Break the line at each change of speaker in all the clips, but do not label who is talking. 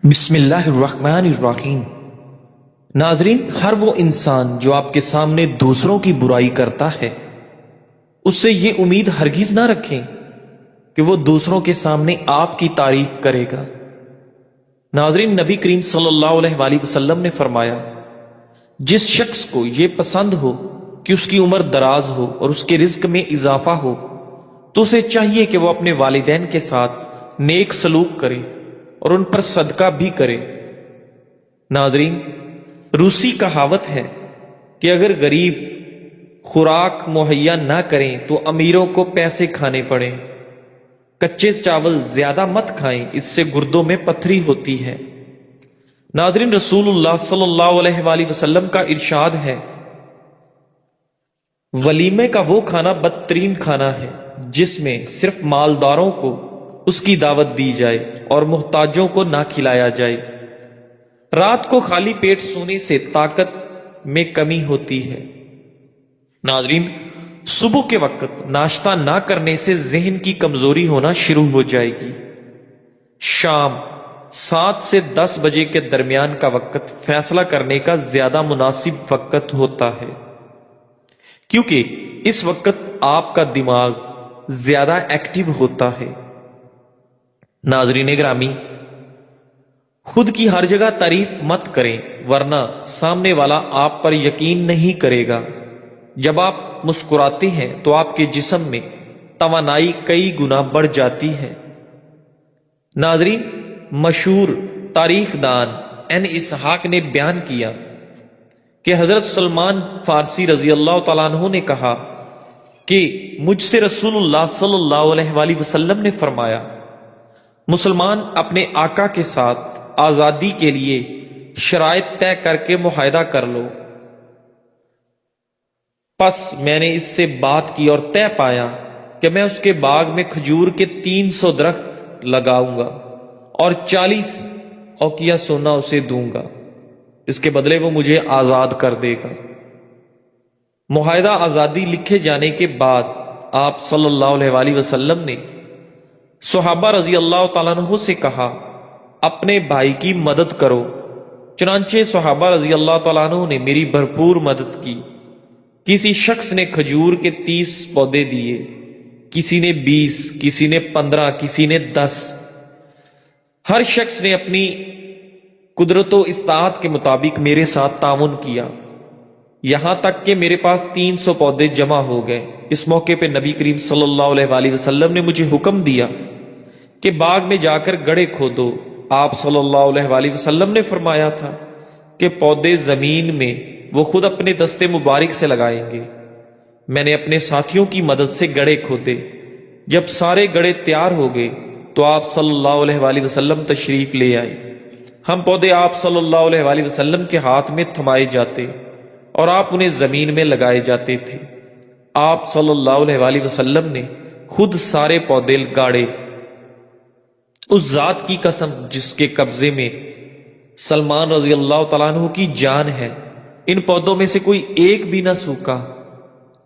بسم اللہ الرحمن الرحیم۔ ناظرین، ہر وہ انسان جو آپ کے سامنے دوسروں کی برائی کرتا ہے اس سے یہ امید ہرگز نہ رکھیں کہ وہ دوسروں کے سامنے آپ کی تعریف کرے گا۔ ناظرین، نبی کریم صلی اللہ علیہ وآلہ وسلم نے فرمایا، جس شخص کو یہ پسند ہو کہ اس کی عمر دراز ہو اور اس کے رزق میں اضافہ ہو تو اسے چاہیے کہ وہ اپنے والدین کے ساتھ نیک سلوک کرے اور ان پر صدقہ بھی کرے۔ ناظرین، روسی کہاوت ہے کہ اگر غریب خوراک مہیا نہ کریں تو امیروں کو پیسے کھانے پڑیں۔ کچے چاول زیادہ مت کھائیں، اس سے گردوں میں پتھری ہوتی ہے۔ ناظرین، رسول اللہ صلی اللہ علیہ وآلہ وسلم کا ارشاد ہے، ولیمے کا وہ کھانا بدترین کھانا ہے جس میں صرف مالداروں کو اس کی دعوت دی جائے اور محتاجوں کو نہ کھلایا جائے۔ رات کو خالی پیٹ سونے سے طاقت میں کمی ہوتی ہے۔ ناظرین، صبح کے وقت ناشتہ نہ کرنے سے ذہن کی کمزوری ہونا شروع ہو جائے گی۔ شام 7 سے 10 بجے کے درمیان کا وقت فیصلہ کرنے کا زیادہ مناسب وقت ہوتا ہے، کیونکہ اس وقت آپ کا دماغ زیادہ ایکٹیو ہوتا ہے۔ ناظرین گرامی، خود کی ہر جگہ تعریف مت کریں ورنہ سامنے والا آپ پر یقین نہیں کرے گا۔ جب آپ مسکراتے ہیں تو آپ کے جسم میں توانائی کئی گنا بڑھ جاتی ہے۔ ناظرین، مشہور تاریخ دان اسحاق نے بیان کیا کہ حضرت سلمان فارسی رضی اللہ تعالیٰ عنہ نے کہا کہ مجھ سے رسول اللہ صلی اللہ علیہ وآلہ وسلم نے فرمایا، مسلمان اپنے آقا کے ساتھ آزادی کے لیے شرائط طے کر کے معاہدہ کر لو۔ پس میں نے اس سے بات کی اور طے پایا کہ میں اس کے باغ میں کھجور کے 300 درخت لگاؤں گا اور 40 اوقیہ سونا اسے دوں گا، اس کے بدلے وہ مجھے آزاد کر دے گا۔ معاہدہ آزادی لکھے جانے کے بعد آپ صلی اللہ علیہ وآلہ وسلم نے صحابہ رضی اللہ تعالیٰ عنہ سے کہا، اپنے بھائی کی مدد کرو۔ چنانچہ صحابہ رضی اللہ تعالیٰ عنہ نے میری بھرپور مدد کی۔ کسی شخص نے کھجور کے 30 پودے دیے، کسی نے 20، کسی نے 15، کسی نے 10۔ ہر شخص نے اپنی قدرت و استطاعت کے مطابق میرے ساتھ تعاون کیا، یہاں تک کہ میرے پاس 300 پودے جمع ہو گئے۔ اس موقع پہ نبی کریم صلی اللہ علیہ وآلہ وسلم نے مجھے حکم دیا کہ باغ میں جا کر گڑھے کھودو۔ آپ صلی اللہ علیہ وآلہ وسلم نے فرمایا تھا کہ پودے زمین میں وہ خود اپنے دستے مبارک سے لگائیں گے۔ میں نے اپنے ساتھیوں کی مدد سے گڑھے کھودے۔ جب سارے گڑھے تیار ہو گئے تو آپ صلی اللہ علیہ وآلہ وسلم تشریف لے آئے۔ ہم پودے آپ صلی اللہ علیہ وآلہ وسلم کے ہاتھ میں تھمائے جاتے اور آپ انہیں زمین میں لگائے جاتے تھے۔ آپ صلی اللہ علیہ وآلہ وسلم نے خود سارے پودے گاڑے۔ اس ذات کی قسم جس کے قبضے میں سلمان رضی اللہ تعالیٰ عنہ کی جان ہے، ان پودوں میں سے کوئی ایک بھی نہ سوکھا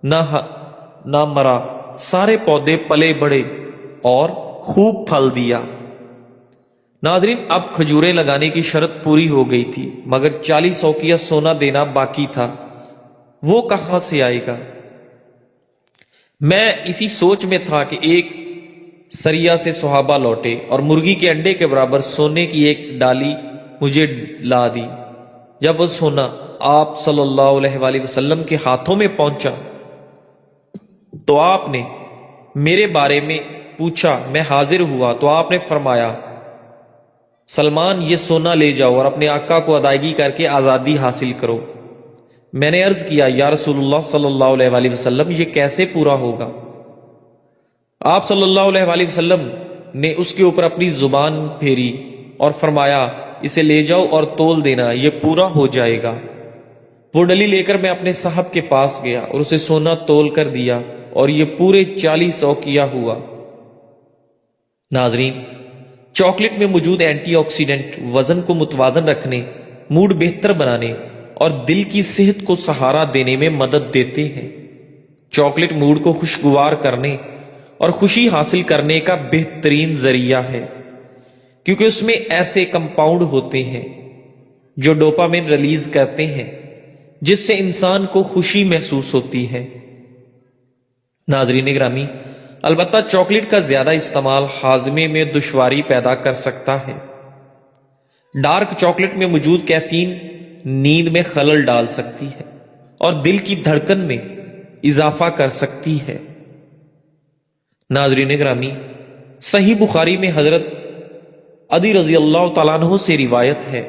نہ مرا، سارے پودے پلے بڑھے اور خوب پھل دیا۔ ناظرین، اب کھجوریں لگانے کی شرط پوری ہو گئی تھی، مگر 40 اوقیہ سونا دینا باقی تھا۔ وہ کہاں سے آئے گا؟ میں اسی سوچ میں تھا کہ ایک سریا سے صحابہ لوٹے اور مرغی کے انڈے کے برابر سونے کی ایک ڈالی مجھے لا دی۔ جب وہ سونا آپ صلی اللہ علیہ وآلہ وسلم کے ہاتھوں میں پہنچا تو آپ نے میرے بارے میں پوچھا۔ میں حاضر ہوا تو آپ نے فرمایا، سلمان، یہ سونا لے جاؤ اور اپنے آقا کو ادائیگی کر کے آزادی حاصل کرو۔ میں نے عرض کیا، یا رسول اللہ صلی اللہ علیہ وآلہ وسلم، یہ کیسے پورا ہوگا؟ آپ صلی اللہ علیہ وآلہ وسلم نے اس کے اوپر اپنی زبان پھیری اور فرمایا، اسے لے جاؤ اور تول دینا، یہ پورا ہو جائے گا۔ وہ ڈلی لے کر میں اپنے صاحب کے پاس گیا اور اسے سونا تول کر دیا اور یہ پورے 40 اوقیہ ہوا۔ ناظرین، چاکلیٹ میں موجود اینٹی آکسیڈنٹ وزن کو متوازن رکھنے، موڈ بہتر بنانے اور دل کی صحت کو سہارا دینے میں مدد دیتے ہیں۔ چاکلیٹ موڈ کو خوشگوار کرنے اور خوشی حاصل کرنے کا بہترین ذریعہ ہے۔ کیونکہ اس میں ایسے کمپاؤنڈ ہوتے ہیں جو ڈوپامین ریلیز کرتے ہیں جس سے انسان کو خوشی محسوس ہوتی ہے۔ ناظرین گرامی، البتہ چاکلیٹ کا زیادہ استعمال ہاضمے میں دشواری پیدا کر سکتا ہے۔ ڈارک چاکلیٹ میں موجود کیفین نیند میں خلل ڈال سکتی ہے اور دل کی دھڑکن میں اضافہ کر سکتی ہے۔ ناظرین گرامی، صحیح بخاری میں حضرت عدی رضی اللہ تعالیٰ عنہ سے روایت ہے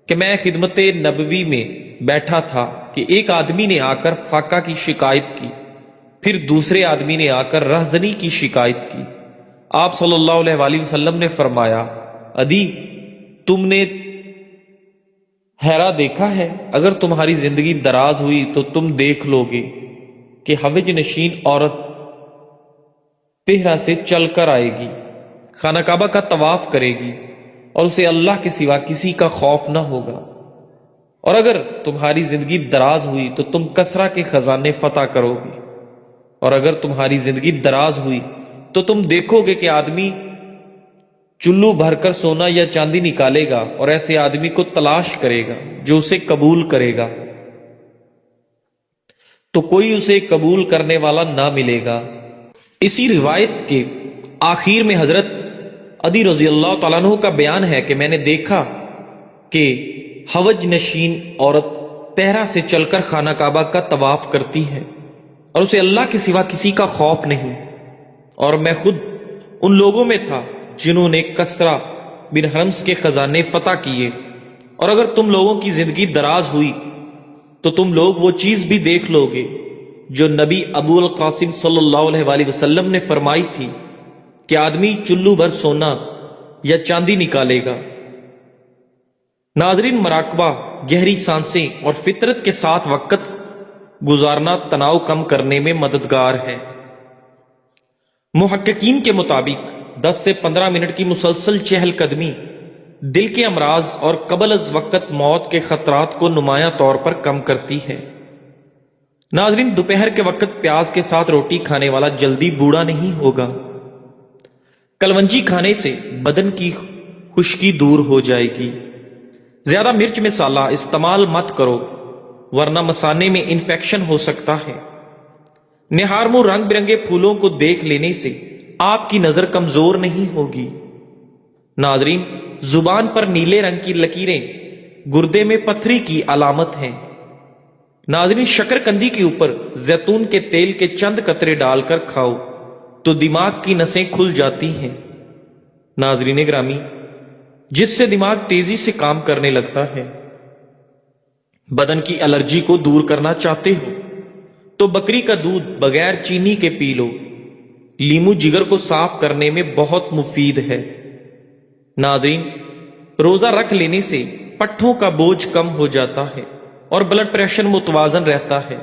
کہ میں خدمت نبوی میں بیٹھا تھا کہ ایک آدمی نے آ کر فاقہ کی شکایت کی، پھر دوسرے آدمی نے آ کر رہزنی کی شکایت کی۔ آپ صلی اللہ علیہ وآلہ وسلم نے فرمایا، عدی، تم نے ہیرا دیکھا ہے؟ اگر تمہاری زندگی دراز ہوئی تو تم دیکھ لو گے کہ حوج نشین عورت تہرا سے چل کر آئے گی، خانہ کعبہ کا طواف کرے گی اور اسے اللہ کے سوا کسی کا خوف نہ ہوگا۔ اور اگر تمہاری زندگی دراز ہوئی تو تم کسرا کے خزانے فتح کرو گے، اور اگر تمہاری زندگی دراز ہوئی تو تم دیکھو گے کہ آدمی چلو بھر کر سونا یا چاندی نکالے گا اور ایسے آدمی کو تلاش کرے گا جو اسے قبول کرے گا، تو کوئی اسے قبول کرنے والا نہ ملے گا۔ اسی روایت کے آخر میں حضرت عدی رضی اللہ تعالیٰ عنہ کا بیان ہے کہ میں نے دیکھا کہ حوج نشین عورت تہرا سے چل کر خانہ کعبہ کا طواف کرتی ہے اور اسے اللہ کے سوا کسی کا خوف نہیں، اور میں خود ان لوگوں میں تھا جنہوں نے کسرا بن حرمز کے خزانے فتح کیے۔ اور اگر تم لوگوں کی زندگی دراز ہوئی تو تم لوگ وہ چیز بھی دیکھ لو گے جو نبی ابو القاسم صلی اللہ علیہ وآلہ وسلم نے فرمائی تھی کہ آدمی چلو بھر سونا یا چاندی نکالے گا۔ ناظرین، مراقبہ، گہری سانسیں اور فطرت کے ساتھ وقت گزارنا تناؤ کم کرنے میں مددگار ہے۔ محققین کے مطابق 10 سے 15 منٹ کی مسلسل چہل قدمی دل کے امراض اور قبل از وقت موت کے خطرات کو نمایاں طور پر کم کرتی ہے۔ ناظرین، دوپہر کے وقت پیاز کے ساتھ روٹی کھانے والا جلدی بوڑھا نہیں ہوگا۔ کلونجی کھانے سے بدن کی خشکی دور ہو جائے گی۔ زیادہ مرچ مسالہ استعمال مت کرو ورنہ مثانے میں انفیکشن ہو سکتا ہے۔ نہار منہ رنگ برنگے پھولوں کو دیکھ لینے سے آپ کی نظر کمزور نہیں ہوگی۔ ناظرین، زبان پر نیلے رنگ کی لکیریں گردے میں پتھری کی علامت ہیں۔ ناظرین، شکر قندی کے اوپر زیتون کے تیل کے چند قطرے ڈال کر کھاؤ تو دماغ کی نسیں کھل جاتی ہیں۔ ناظرین گرامی، جس سے دماغ تیزی سے کام کرنے لگتا ہے، بدن کی الرجی کو دور کرنا چاہتے ہو تو بکری کا دودھ بغیر چینی کے پی لو۔ لیمو جگر کو صاف کرنے میں بہت مفید ہے۔ ناظرین، روزہ رکھ لینے سے پٹھوں کا بوجھ کم ہو جاتا ہے اور بلڈ پریشر متوازن رہتا ہے۔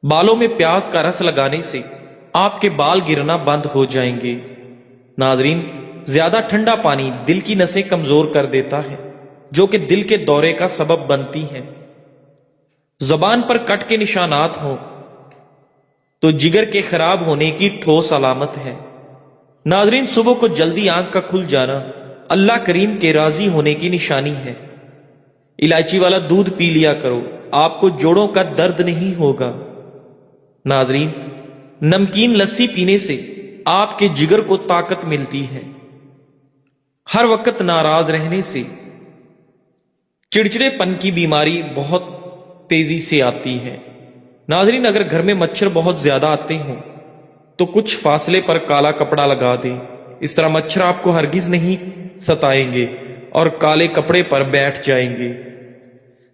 بالوں میں پیاز کا رس لگانے سے آپ کے بال گرنا بند ہو جائیں گے۔ ناظرین، زیادہ ٹھنڈا پانی دل کی نسیں کمزور کر دیتا ہے جو کہ دل کے دورے کا سبب بنتی ہیں۔ زبان پر کٹ کے نشانات ہوں تو جگر کے خراب ہونے کی ٹھوس علامت ہے۔ ناظرین، صبح کو جلدی آنکھ کا کھل جانا اللہ کریم کے راضی ہونے کی نشانی ہے۔ الائچی والا دودھ پی لیا کرو، آپ کو جوڑوں کا درد نہیں ہوگا۔ ناظرین، نمکین لسی پینے سے آپ کے جگر کو طاقت ملتی ہے۔ ہر وقت ناراض رہنے سے چڑچڑے پن کی بیماری بہت تیزی سے آتی ہے۔ ناظرین، اگر گھر میں مچھر بہت زیادہ آتے ہوں تو کچھ فاصلے پر کالا کپڑا لگا دیں۔ اس طرح مچھر آپ کو ہرگز نہیں ستائیں گے اور کالے کپڑے پر بیٹھ جائیں گے۔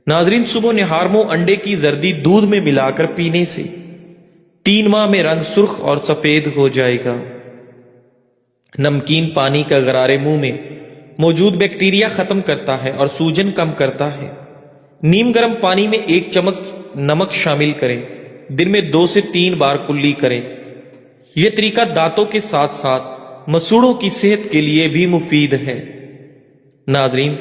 ناظرین، صبح نہار منہ انڈے کی زردی دودھ میں ملا کر پینے سے 3 ماہ میں رنگ سرخ اور سفید ہو جائے گا۔ نمکین پانی کا غرارے منہ میں موجود بیکٹیریا ختم کرتا ہے اور سوجن کم کرتا ہے۔ نیم گرم پانی میں 1 چمچ نمک شامل کریں، دن میں 2 سے 3 بار کلی کریں۔ یہ طریقہ دانتوں کے ساتھ ساتھ مسوڑوں کی صحت کے لیے بھی مفید ہے۔ ناظرین،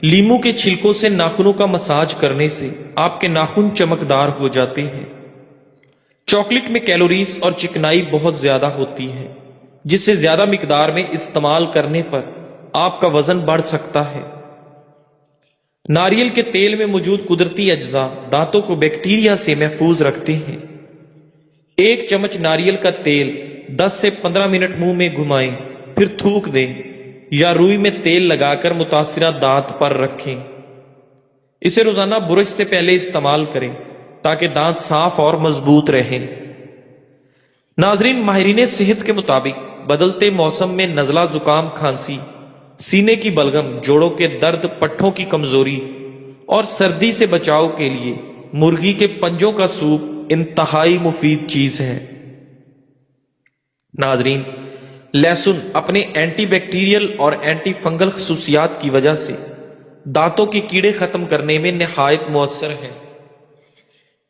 لیمو کے چھلکوں سے ناخنوں کا مساج کرنے سے آپ کے ناخن چمکدار ہو جاتے ہیں۔ چاکلیٹ میں کیلوریز اور چکنائی بہت زیادہ ہوتی ہے، جس سے زیادہ مقدار میں استعمال کرنے پر آپ کا وزن بڑھ سکتا ہے۔ ناریل کے تیل میں موجود قدرتی اجزاء دانتوں کو بیکٹیریا سے محفوظ رکھتے ہیں۔ ایک چمچ ناریل کا تیل 10 سے 15 منٹ منہ میں گھمائیں، پھر تھوک دیں یا روئی میں تیل لگا کر متاثرہ دانت پر رکھیں۔ اسے روزانہ برش سے پہلے استعمال کریں تاکہ دانت صاف اور مضبوط رہیں۔ ناظرین، ماہرین صحت کے مطابق بدلتے موسم میں نزلہ، زکام، کھانسی، سینے کی بلغم، جوڑوں کے درد، پٹھوں کی کمزوری اور سردی سے بچاؤ کے لیے مرغی کے پنجوں کا سوپ انتہائی مفید چیز ہے۔ ناظرین، لہسن اپنے اینٹی بیکٹیریل اور اینٹی فنگل خصوصیات کی وجہ سے دانتوں کے کیڑے ختم کرنے میں نہایت مؤثر ہے۔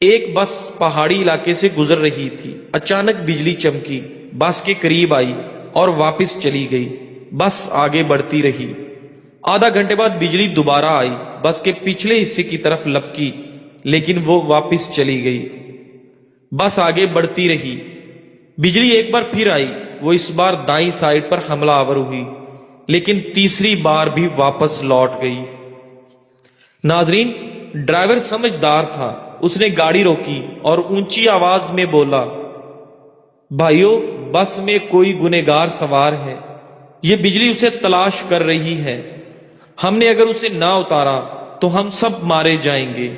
ایک بس پہاڑی علاقے سے گزر رہی تھی، اچانک بجلی چمکی، بس کے قریب آئی اور واپس چلی گئی۔ بس آگے بڑھتی رہی۔ آدھا گھنٹے بعد بجلی دوبارہ آئی، بس کے پچھلے حصے کی طرف لپکی، لیکن وہ واپس چلی گئی۔ بس آگے بڑھتی رہی۔ بجلی ایک بار پھر آئی، وہ اس بار دائیں سائیڈ پر حملہ آور ہوئی، لیکن تیسری بار بھی واپس لوٹ گئی۔ ناظرین، ڈرائیور سمجھدار تھا، اس نے گاڑی روکی اور اونچی آواز میں بولا، بھائیو، بس میں کوئی گنہگار سوار ہے، یہ بجلی اسے تلاش کر رہی ہے، ہم نے اگر اسے نہ اتارا تو ہم سب مارے جائیں گے۔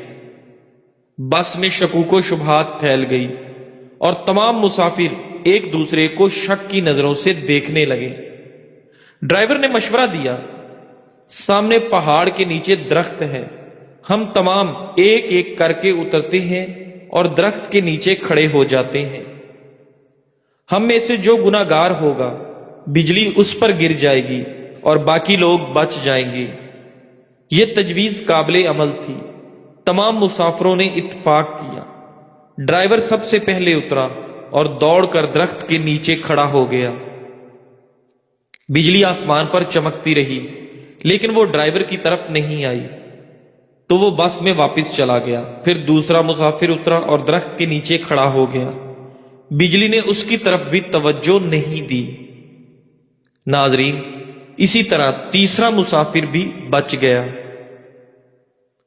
بس میں شکوک و شبہات پھیل گئی اور تمام مسافر ایک دوسرے کو شک کی نظروں سے دیکھنے لگے۔ ڈرائیور نے مشورہ دیا، سامنے پہاڑ کے نیچے درخت ہے، ہم تمام ایک ایک کر کے اترتے ہیں اور درخت کے نیچے کھڑے ہو جاتے ہیں، ہم میں سے جو گناہگار ہوگا بجلی اس پر گر جائے گی اور باقی لوگ بچ جائیں گے۔ یہ تجویز قابل عمل تھی۔ تمام مسافروں نے اتفاق کیا۔ ڈرائیور سب سے پہلے اترا اور دوڑ کر درخت کے نیچے کھڑا ہو گیا۔ بجلی آسمان پر چمکتی رہی، لیکن وہ ڈرائیور کی طرف نہیں آئی، تو وہ بس میں واپس چلا گیا۔ پھر دوسرا مسافر اترا اور درخت کے نیچے کھڑا ہو گیا۔ بجلی نے اس کی طرف بھی توجہ نہیں دی۔ ناظرین، اسی طرح تیسرا مسافر بھی بچ گیا۔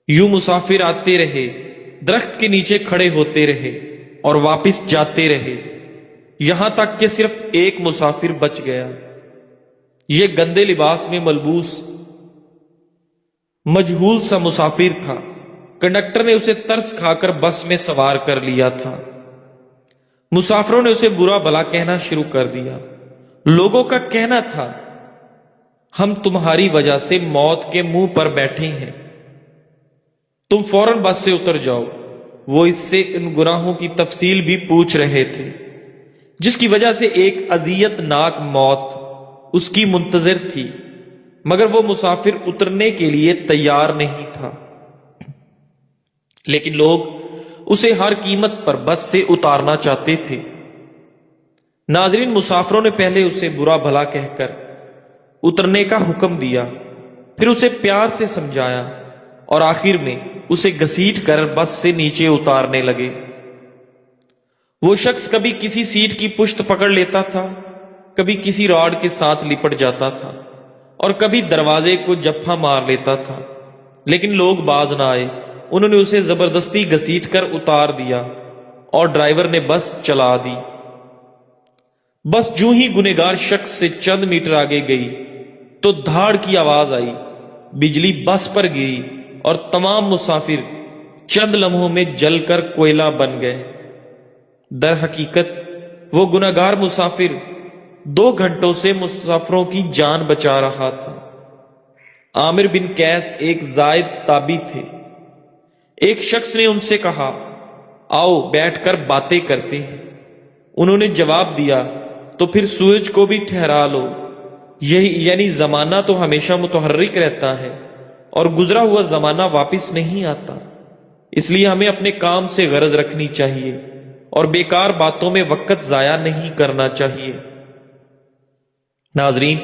یوں مسافر آتے رہے، درخت کے نیچے کھڑے ہوتے رہے اور واپس جاتے رہے، یہاں تک کہ صرف ایک مسافر بچ گیا۔ یہ گندے لباس میں ملبوس مجہول سا مسافر تھا۔ کنڈکٹر نے اسے ترس کھا کر بس میں سوار کر لیا تھا۔ مسافروں نے اسے برا بھلا کہنا شروع کر دیا۔ لوگوں کا کہنا تھا، ہم تمہاری وجہ سے موت کے منہ پر بیٹھے ہیں، تم فوراً بس سے اتر جاؤ۔ وہ اس سے ان گناہوں کی تفصیل بھی پوچھ رہے تھے، جس کی وجہ سے ایک اذیت ناک موت اس کی منتظر تھی، مگر وہ مسافر اترنے کے لیے تیار نہیں تھا۔ لیکن لوگ اسے ہر قیمت پر بس سے اتارنا چاہتے تھے۔ ناظرین، مسافروں نے پہلے اسے برا بھلا کہہ کر اترنے کا حکم دیا، پھر اسے پیار سے سمجھایا اور آخر میں اسے گھسیٹ کر بس سے نیچے اتارنے لگے۔ وہ شخص کبھی کسی سیٹ کی پشت پکڑ لیتا تھا، کبھی کسی راڈ کے ساتھ لپٹ جاتا تھا اور کبھی دروازے کو جپھا مار لیتا تھا، لیکن لوگ باز نہ آئے۔ انہوں نے اسے زبردستی گھسیٹ کر اتار دیا اور ڈرائیور نے بس چلا دی۔ بس جوں ہی گنہگار شخص سے چند میٹر آگے گئی تو دھاڑ کی آواز آئی، بجلی بس پر گری اور تمام مسافر چند لمحوں میں جل کر کوئلہ بن گئے۔ در حقیقت وہ گنہگار مسافر 2 گھنٹوں سے مسافروں کی جان بچا رہا تھا۔ عامر بن قیس ایک زائد تابعی تھے۔ ایک شخص نے ان سے کہا، آؤ بیٹھ کر باتیں کرتے ہیں۔ انہوں نے جواب دیا، تو پھر سورج کو بھی ٹھہرا لو، یعنی زمانہ تو ہمیشہ متحرک رہتا ہے اور گزرا ہوا زمانہ واپس نہیں آتا، اس لیے ہمیں اپنے کام سے غرض رکھنی چاہیے اور بیکار باتوں میں وقت ضائع نہیں کرنا چاہیے۔ ناظرین،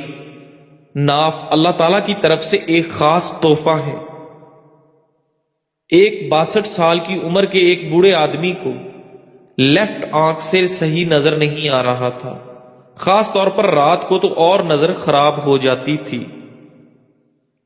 ناف اللہ تعالیٰ کی طرف سے ایک خاص تحفہ ہے۔ ایک 62 سال کی عمر کے ایک بوڑھے آدمی کو لیفٹ آنکھ سے صحیح نظر نہیں آ رہا تھا، خاص طور پر رات کو تو اور نظر خراب ہو جاتی تھی۔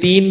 3